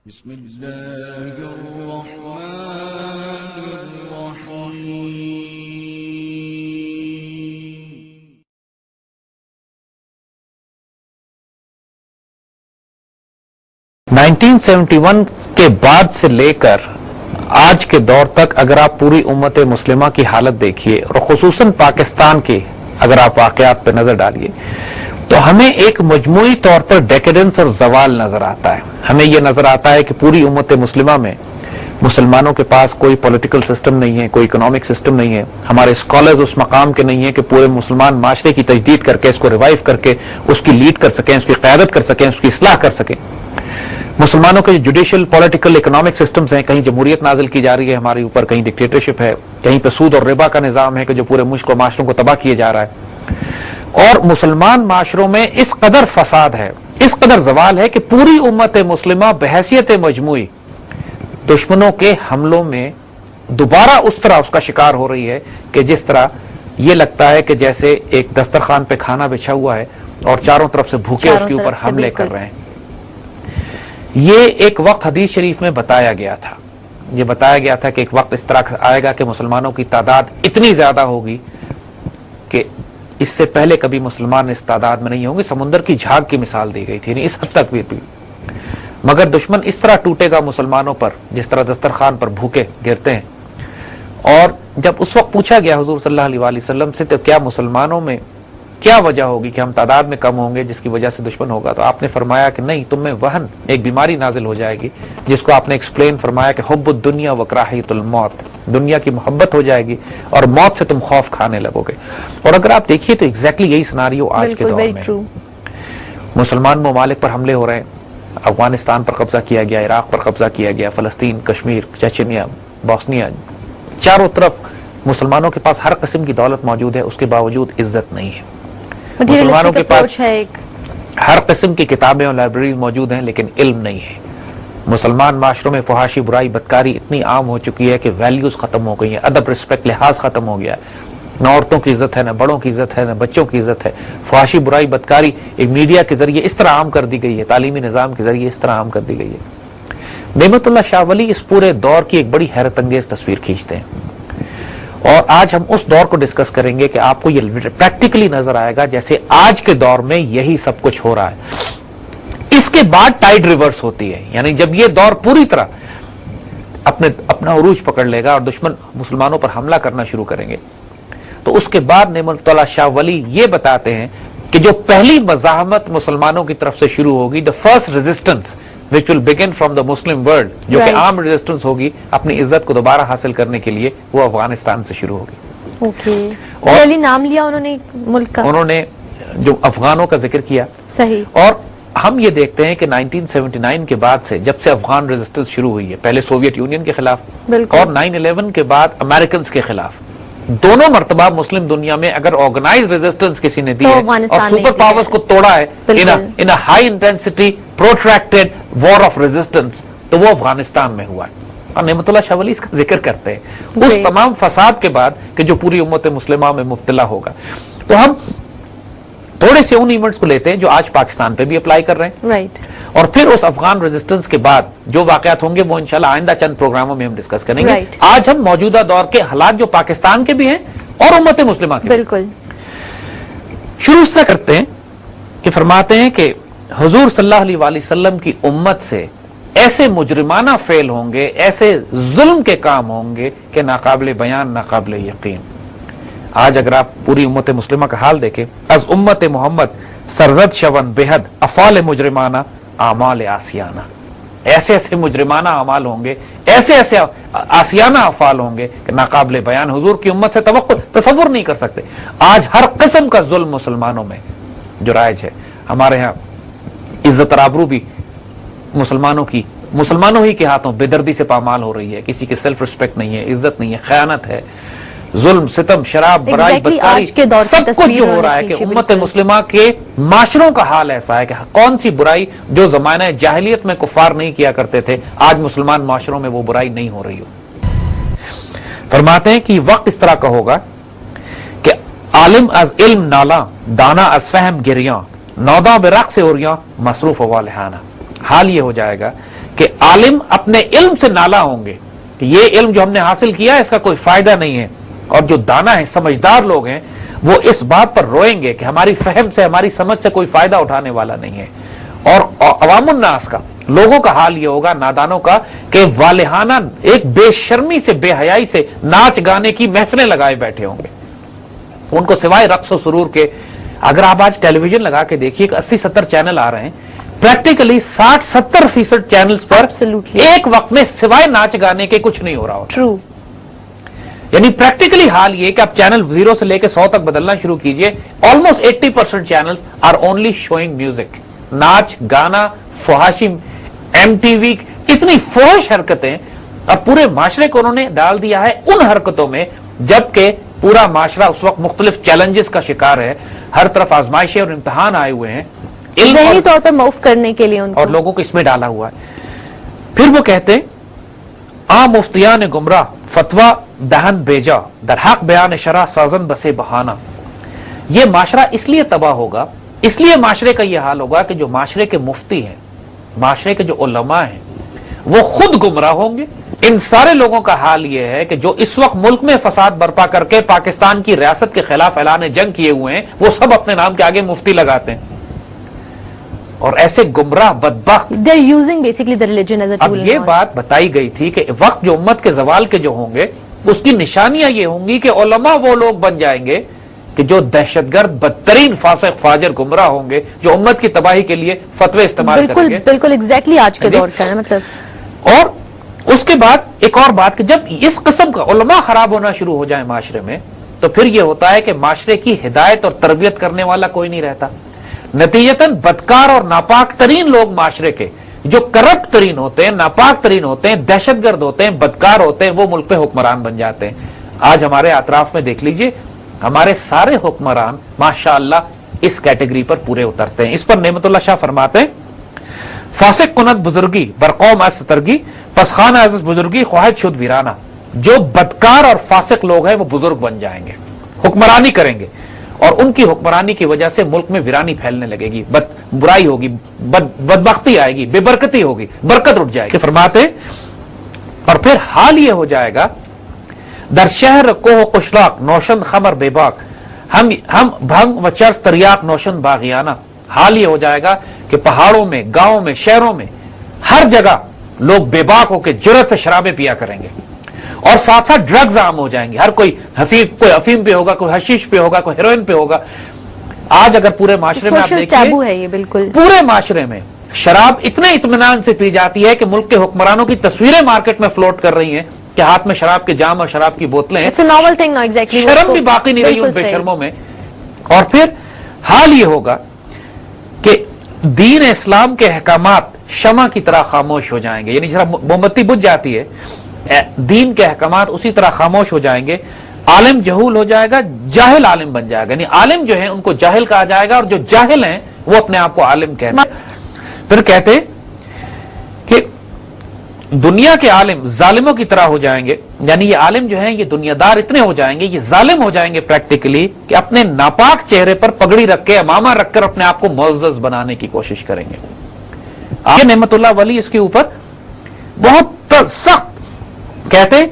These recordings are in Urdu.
بسم اللہ الرحمن الرحیم۔ 1971 کے بعد سے لے کر آج کے دور تک اگر آپ پوری امت مسلمہ کی حالت دیکھیے اور خصوصاً پاکستان کے اگر آپ واقعات پہ نظر ڈالیے تو ہمیں ایک مجموعی طور پر ڈیکیڈنس اور زوال نظر آتا ہے۔ ہمیں یہ نظر آتا ہے کہ پوری امت مسلمہ میں مسلمانوں کے پاس کوئی پولیٹیکل سسٹم نہیں ہے، کوئی اکنامک سسٹم نہیں ہے، ہمارے اسکالرز اس مقام کے نہیں ہیں کہ پورے مسلمان معاشرے کی تجدید کر کے اس کو ریوائیو کر کے اس کی لیڈ کر سکیں، اس کی قیادت کر سکیں، اس کی اصلاح کر سکیں۔ مسلمانوں کے جوڈیشل پولیٹیکل اکنامک سسٹمز ہیں، کہیں جمہوریت نازل کی جا رہی ہے ہمارے اوپر، کہیں ڈکٹیٹرشپ ہے، کہیں پہ سود اور ربا کا نظام ہے کہ جو پورے ملک و معاشروں کو تباہ کیے جا رہا ہے، اور مسلمان معاشروں میں اس قدر فساد ہے، اس قدر زوال ہے کہ پوری امت مسلمہ بحیثیت مجموعی دشمنوں کے حملوں میں دوبارہ اس طرح اس کا شکار ہو رہی ہے کہ جس طرح یہ لگتا ہے کہ جیسے ایک دسترخوان پہ کھانا بچھا ہوا ہے اور چاروں طرف سے بھوکے اس کے اوپر حملے کر رہے ہیں۔ یہ ایک وقت حدیث شریف میں بتایا گیا تھا، یہ بتایا گیا تھا کہ ایک وقت اس طرح آئے گا کہ مسلمانوں کی تعداد اتنی زیادہ ہوگی کہ اس سے پہلے کبھی مسلمان اس تعداد میں نہیں ہوں گے، سمندر کی جھاگ کی مثال دی گئی تھی، اس حد تک بھی مگر دشمن اس طرح ٹوٹے گا مسلمانوں پر جس طرح دسترخوان پر بھوکے گرتے ہیں۔ اور جب اس وقت پوچھا گیا حضور صلی اللہ علیہ وسلم سے تو کیا مسلمانوں میں کیا وجہ ہوگی کہ ہم تعداد میں کم ہوں گے جس کی وجہ سے دشمن ہوگا، تو آپ نے فرمایا کہ نہیں، تم میں وہن ایک بیماری نازل ہو جائے گی جس کو آپ نے ایکسپلین فرمایا کہ حب الدنیا و کراہیت الموت، دنیا کی محبت ہو جائے گی اور موت سے تم خوف کھانے لگو گے۔ اور اگر آپ دیکھیے تو ایگزیکٹلی یہی سناریو آج کے دور میں مسلمان ممالک پر حملے ہو رہے ہیں، افغانستان پر قبضہ کیا گیا، عراق پر قبضہ کیا گیا، فلسطین، کشمیر، چچنیا، بوسنیا، چاروں طرف مسلمانوں کے پاس ہر قسم کی دولت موجود ہے، اس کے باوجود عزت نہیں ہے۔ مسلمانوں کے پاس ہر قسم کی کتابیں اور لائبریریز موجود ہیں لیکن علم نہیں ہے۔ مسلمان معاشروں میں فحاشی، برائی، بدکاری اتنی عام ہو چکی ہے کہ ویلیوز ختم ہو گئی ہیں، ادب، رسپیکٹ، لحاظ ختم ہو گیا ہے، نہ عورتوں کی عزت ہے، نہ بڑوں کی عزت ہے، نہ بچوں کی عزت ہے۔ فحاشی، برائی، بدکاری ایک میڈیا کے ذریعے اس طرح عام کر دی گئی ہے، تعلیمی نظام کے ذریعے اس طرح عام کر دی گئی ہے۔ نعمت اللہ شاہ ولی اس پورے دور کی ایک بڑی حیرت انگیز تصویر کھینچتے ہیں، اور آج ہم اس دور کو ڈسکس کریں گے کہ آپ کو یہ پریکٹیکلی نظر آئے گا جیسے آج کے دور میں یہی سب کچھ ہو رہا ہے۔ اس کے بعد ٹائڈ ریورس ہوتی ہے، یعنی جب یہ دور پوری طرح اپنا عروج پکڑ لے گا اور دشمن مسلمانوں پر حملہ کرنا شروع کریں گے تو اس کے بعد نعمت اللہ شاہ ولی یہ بتاتے ہیں کہ جو پہلی مزاحمت مسلمانوں کی طرف سے شروع ہوگی، the first resistance which will begin from the Muslim world، جو کہ عام ریزسٹنس ہوگی اپنی عزت کو دوبارہ حاصل کرنے کے لیے، وہ افغانستان سے شروع ہوگی۔ اور نام لیا انہوں نے ملک کا، انہوں نے جو افغانوں کا ذکر کیا، صحیح۔ اور ہم یہ دیکھتے ہیں کہ 1979 کے بعد سے جب سے افغان ریزسٹنس شروع ہوئی ہے، پہلے سوویت یونین کے خلاف اور 9/11 کے بعد امریکنز کے خلاف، دونوں مرتبہ مسلم دنیا میں اگر آرگنائز ریزسٹنس کسی نے دی ہے اور سپر پاورز کو توڑا ہے in high intensity protracted war of resistance, تو وہ افغانستان میں ہوا ہے۔ اور نعمت اللہ شاہ ولی اس کا ذکر کرتے ہیں اس تمام فساد کے بعد کہ جو پوری امت مسلمہ میں مبتلا ہوگا۔ تو ہم تھوڑے سے ان ایونٹس کو لیتے ہیں جو آج پاکستان پہ بھی اپلائی کر رہے ہیں، اور پھر اس افغان ریزسٹنس کے بعد جو واقعات ہوں گے وہ انشاءاللہ آئندہ چند پروگراموں میں ہم ڈسکس کریں گے۔ آج ہم موجودہ دور کے حالات جو پاکستان کے بھی ہیں اور امت مسلمہ کے، بالکل شروع اس طرح کرتے ہیں کہ فرماتے ہیں کہ حضور صلی اللہ علیہ وآلہ وسلم کی امت سے ایسے مجرمانہ فعل ہوں گے، ایسے ظلم کے کام ہوں گے کہ ناقابل بیان، ناقابل یقین۔ آج اگر آپ پوری امت مسلمہ کا حال دیکھیں، از امت محمد سرزد شون بےحد افعال مجرمانہ اعمال آسیانہ، ایسے ایسے مجرمانہ اعمال ہوں گے، ایسے ایسے آسیانہ افعال ہوں گے کہ ناقابل بیان، حضور کی امت سے تصور نہیں کر سکتے۔ آج ہر قسم کا ظلم مسلمانوں میں جو رائج ہے، ہمارے ہاں عزت اور آبرو بھی مسلمانوں ہی کے ہاتھوں بے دردی سے پامال ہو رہی ہے، کسی کی سیلف رسپیکٹ نہیں ہے، عزت نہیں ہے، خیانت ہے، ظلم، ستم، شراب، برائی، بدکاری، سب کچھ جو ہو رہا ہے کہ امت مسلمہ کے معاشروں کا حال ایسا ہے کہ کون سی برائی جو زمانہ جاہلیت میں کفار نہیں کیا کرتے تھے، آج مسلمان معاشروں میں وہ برائی نہیں ہو رہی ہو۔ فرماتے ہیں کہ وقت اس طرح کا ہوگا کہ عالم از علم نالا، دانا از فہم گریاں، نودا برقص اوریاں، مصروف والہانہ۔ حال یہ ہو جائے گا کہ عالم اپنے علم سے نالا ہوں گے کہ یہ علم جو ہم نے حاصل کیا ہے اس کا کوئی فائدہ نہیں ہے، اور جو دانا ہے سمجھدار لوگ ہیں وہ اس بات پر روئیں گے کہ ہماری فہم سے ہماری سمجھ سے کوئی فائدہ اٹھانے والا نہیں ہے. اور عوام الناس کا، لوگوں کا حال یہ ہوگا، نادانوں کا، کہ والہانہ ایک بے شرمی سے بے حیائی سے ناچ گانے کی محفلیں لگائے بیٹھے ہوں گے. ان کو سوائے رقص و سرور کے، اگر آپ آج ٹیلی ویژن لگا کے دیکھیے کہ 80-70 چینل آ رہے ہیں، پریکٹیکلی 60-70% چینلز پر ایک وقت میں سوائے ناچ گانے کے کچھ نہیں ہو رہا ہوتا. ٹرو. یعنی پریکٹیکلی حال یہ کہ آپ چینل 0 سے لے کے 100 تک بدلنا شروع کیجئے، almost 80% channels are only showing music, ناچ گانا، فحاشی، MTV، اتنی فحش حرکتیں، اور پورے معاشرے کو انہوں نے ڈال دیا ہے ان حرکتوں میں، جبکہ پورا معاشرہ اس وقت مختلف چیلنجز کا شکار ہے، ہر طرف آزمائشیں اور امتحان آئے ہوئے ہیں، ذہنی طور پر موف کرنے کے لیے ان کو، اور لوگوں کو اس میں ڈالا ہوا ہے. پھر وہ کہتے ہیں عام مفتیان گمراہ فتویٰ دہن بیجا در حق بیان شرع سازن بسے بہانہ. یہ معاشرہ اس لیے تباہ ہوگا، اس لیے معاشرے کا یہ حال ہوگا کہ جو معاشرے کے مفتی ہیں، معاشرے کے جو علماء ہیں، وہ خود گمراہ ہوں گے. ان سارے لوگوں کا حال یہ ہے کہ جو اس وقت ملک میں فساد برپا کر کے پاکستان کی ریاست کے خلاف اعلان جنگ کیے ہوئے ہیں، وہ سب اپنے نام کے آگے مفتی لگاتے ہیں، اور ایسے گمراہ بدبخت. they're using basically the religion as a tool. اب یہ بات بتائی گئی تھی کہ وقت جو امت کے زوال کے جو ہوں گے اس کی نشانیاں یہ ہوں گی کہ علماء وہ لوگ بن جائیں گے کہ جو دہشت گرد، بدترین فاسق فاجر گمراہ ہوں گے، جو امت کی تباہی کے لیے فتوے استعمال کریں گے. بالکل ایگزیکٹلی آج کے دور کا ہے مطلب. اور اس کے بعد ایک اور بات کہ جب اس قسم کا علماء خراب ہونا شروع ہو جائے معاشرے میں، تو پھر یہ ہوتا ہے کہ معاشرے کی ہدایت اور تربیت کرنے والا کوئی نہیں رہتا. نتیجتاً بدکار اور ناپاک ترین لوگ معاشرے کے، جو کرپٹ ترین ہوتے ہیں، ناپاک ترین ہوتے ہیں، دہشت گرد ہوتے ہیں، بدکار ہوتے ہیں، وہ ملک پہ حکمران بن جاتے ہیں. آج ہمارے اطراف میں دیکھ لیجئے، ہمارے سارے حکمران ماشاءاللہ اس کیٹیگری پر پورے اترتے ہیں. اس پر نعمت اللہ شاہ فرماتے ہیں فاسق کنت بزرگی برقوم از سترگی پس خانہ از بزرگی خواہد شد ویرانہ. جو بدکار اور فاسق لوگ ہیں وہ بزرگ بن جائیں گے، حکمرانی کریں گے، اور ان کی حکمرانی کی وجہ سے ملک میں ویرانی پھیلنے لگے گی، برائی ہوگی، بدبختی آئے گی، بے برکتی ہوگی، برکت اٹھ جائے گی. فرماتے ہیں اور پھر حال یہ ہو جائے گا در شہر کوہ قشراق نوشند خمر بے باک ہم بھنگ و چرس تریاق نوشند باغیانہ. حال یہ ہو جائے گا کہ پہاڑوں میں، گاؤں میں، شہروں میں، ہر جگہ لوگ بے باک ہو کے جرأت سے شرابیں پیا کریں گے، اور ساتھ ساتھ ڈرگز عام ہو جائیں گے. ہر کوئی افیم پہ ہوگا، کوئی حشیش پہ ہوگا، کوئی ہیروئن پہ ہوگا. آج اگر پورے معاشرے میں آپ ٹیبو ہے یہ بالکل، پورے معاشرے میں شراب اتنے اطمینان سے پی جاتی ہے کہ ملک کے حکمرانوں کی تصویریں مارکیٹ میں فلوٹ کر رہی ہیں کہ ہاتھ میں شراب کے جام اور شراب کی بوتلیں ہیں. شرم بھی باقی نہیں رہی ان بے شرموں میں. اور پھر حال یہ ہوگا کہ دین اسلام کے احکامات شمع کی طرح خاموش ہو جائیں گے. یعنی جس طرح موم بتی بجھ جاتی ہے، دین کے احکامات اسی طرح خاموش ہو جائیں گے. عالم جہول ہو جائے گا، جاہل عالم بن جائے گا. یعنی عالم جو ہیں ان کو جاہل کہا جائے گا، اور جو جاہل ہیں وہ اپنے آپ کو عالم کہتے ہیں. پھر کہتے کہ دنیا کے عالم ظالموں کی طرح ہو جائیں گے. یعنی یہ عالم جو ہیں یہ دنیا دار اتنے ہو جائیں گے، یہ ظالم ہو جائیں گے پریکٹیکلی، کہ اپنے ناپاک چہرے پر پگڑی رکھ کے، امامہ رکھ کر اپنے آپ کو معزز بنانے کی کوشش کریں گے. آگے نعمت اللہ ولی اس کے اوپر بہت سخت کہتے ہیں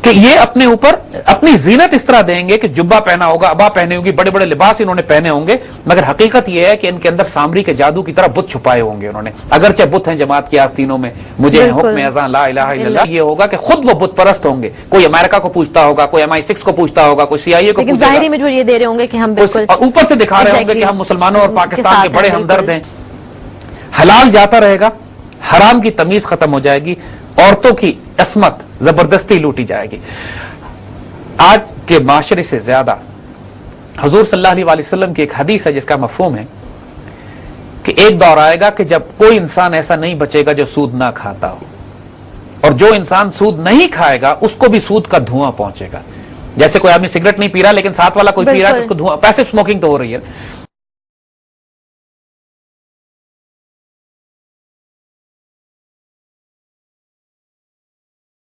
کہ یہ اپنے اوپر اپنی زینت اس طرح دیں گے کہ جبہ پہنا ہوگا، ابا پہنے ہوگی، بڑے بڑے لباس انہوں نے پہنے ہوں گے، مگر حقیقت یہ ہے کہ ان کے اندر سامری کے جادو کی طرح بت چھپائے ہوں گے انہوں نے. اگرچہ بت ہیں جماعت کی آستینوں میں، مجھے حکم اذان لا الہ الا اللہ، یہ ہوگا کہ خود وہ بت پرست ہوں گے. کوئی امریکہ کو پوچھتا ہوگا، کوئی MI6 کو پوچھتا ہوگا، کوئی CIA کو پوچھتا ہوگا، ظاہری میں جو یہ دے رہے ہوں گے کہ ہم بالکل، اور اوپر سے دکھا رہے ہوں گے کہ ہم مسلمانوں اور پاکستان کے بڑے ہمدرد ہیں. حلال جاتا رہے گا، حرام کی تمیز ختم ہو جائے گی، عورتوں کی عصمت زبردستی لوٹی جائے گی. آج کے معاشرے سے زیادہ حضور صلی اللہ علیہ وسلم کی ایک حدیث ہے جس کا مفہوم ہے کہ ایک دور آئے گا کہ جب کوئی انسان ایسا نہیں بچے گا جو سود نہ کھاتا ہو، اور جو انسان سود نہیں کھائے گا اس کو بھی سود کا دھواں پہنچے گا. جیسے کوئی آدمی سگریٹ نہیں پی رہا لیکن ساتھ والا کوئی پی رہا ہے تو اس کو دھواں، پیسو اسموکنگ تو ہو رہی ہے.